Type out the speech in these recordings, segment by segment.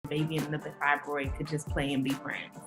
Baby and the fibroid could just play and be friends.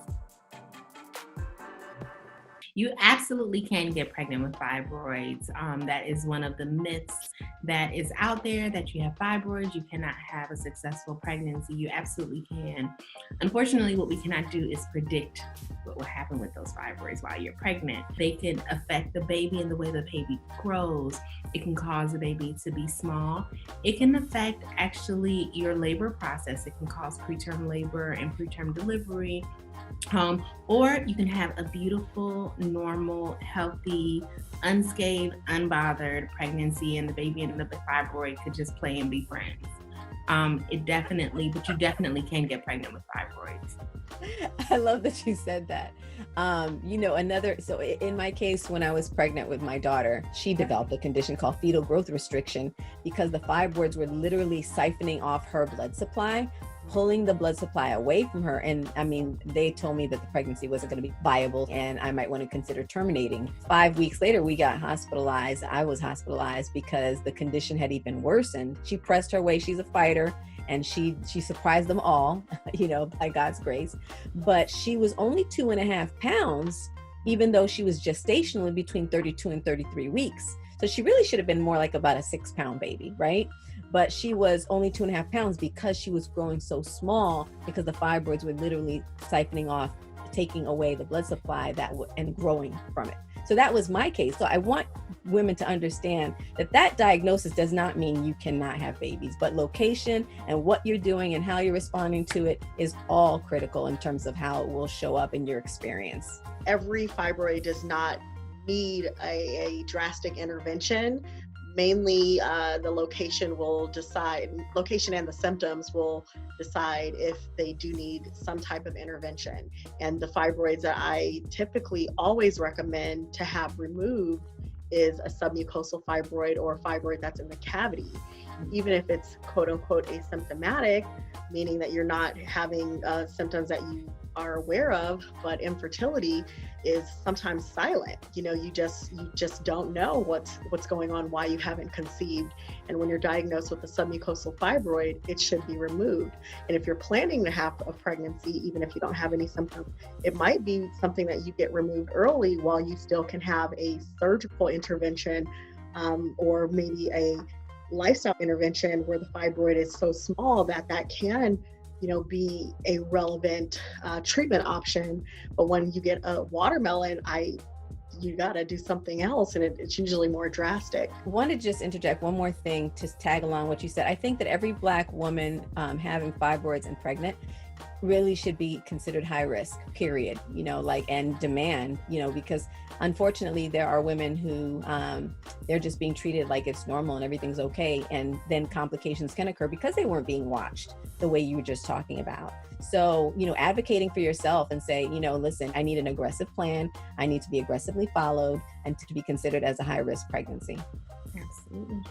You absolutely can get pregnant with fibroids. That is one of the myths that is out there, that you have fibroids, you cannot have a successful pregnancy. You absolutely can. Unfortunately, what we cannot do is predict what will happen with those fibroids while you're pregnant. They can affect the baby and the way the baby grows. It can cause the baby to be small. It can affect actually your labor process. It can cause preterm labor and preterm delivery. Or you can have a beautiful, normal, healthy, unscathed, unbothered pregnancy, and the baby and the fibroid could just play and be friends. But you definitely can get pregnant with fibroids. I love that you said that. So in my case, when I was pregnant with my daughter, she developed a condition called fetal growth restriction because the fibroids were literally siphoning off her blood supply, pulling the blood supply away from her. And I mean, they told me that the pregnancy wasn't going to be viable and I might want to consider terminating. 5 weeks later, we got hospitalized. I was hospitalized because the condition had even worsened. She pressed her way. She's a fighter. And she surprised them all, by God's grace. But she was only 2.5 pounds, even though she was gestational between 32 and 33 weeks. So she really should have been more like about a 6-pound baby, right? But she was only 2.5 pounds because she was growing so small, because the fibroids were literally siphoning off, taking away the blood supply and growing from it. So that was my case. So I want women to understand that diagnosis does not mean you cannot have babies, but location and what you're doing and how you're responding to it is all critical in terms of how it will show up in your experience. Every fibroid does not need a drastic intervention. Mainly the location and the symptoms will decide if they do need some type of intervention. And the fibroids that I typically always recommend to have removed is a submucosal fibroid or a fibroid that's in the cavity. Even if it's quote unquote asymptomatic, meaning that you're not having symptoms that you are aware of, but infertility is sometimes silent. You just don't know what's going on, why you haven't conceived. And when you're diagnosed with a submucosal fibroid, it should be removed. And if you're planning to have a pregnancy, even if you don't have any symptoms, it might be something that you get removed early while you still can have a surgical intervention, or maybe a lifestyle intervention where the fibroid is so small that can be a relevant treatment option. But when you get a watermelon, you got to do something else, and it's usually more drastic. I want to just interject one more thing to tag along what you said. I think that every Black woman having fibroids and pregnant really should be considered high risk, period, and demand, because unfortunately there are women who they're just being treated like it's normal and everything's okay. And then complications can occur because they weren't being watched the way you were just talking about. So, advocating for yourself and say, listen, I need an aggressive plan. I need to be aggressively followed and to be considered as a high risk pregnancy. Absolutely.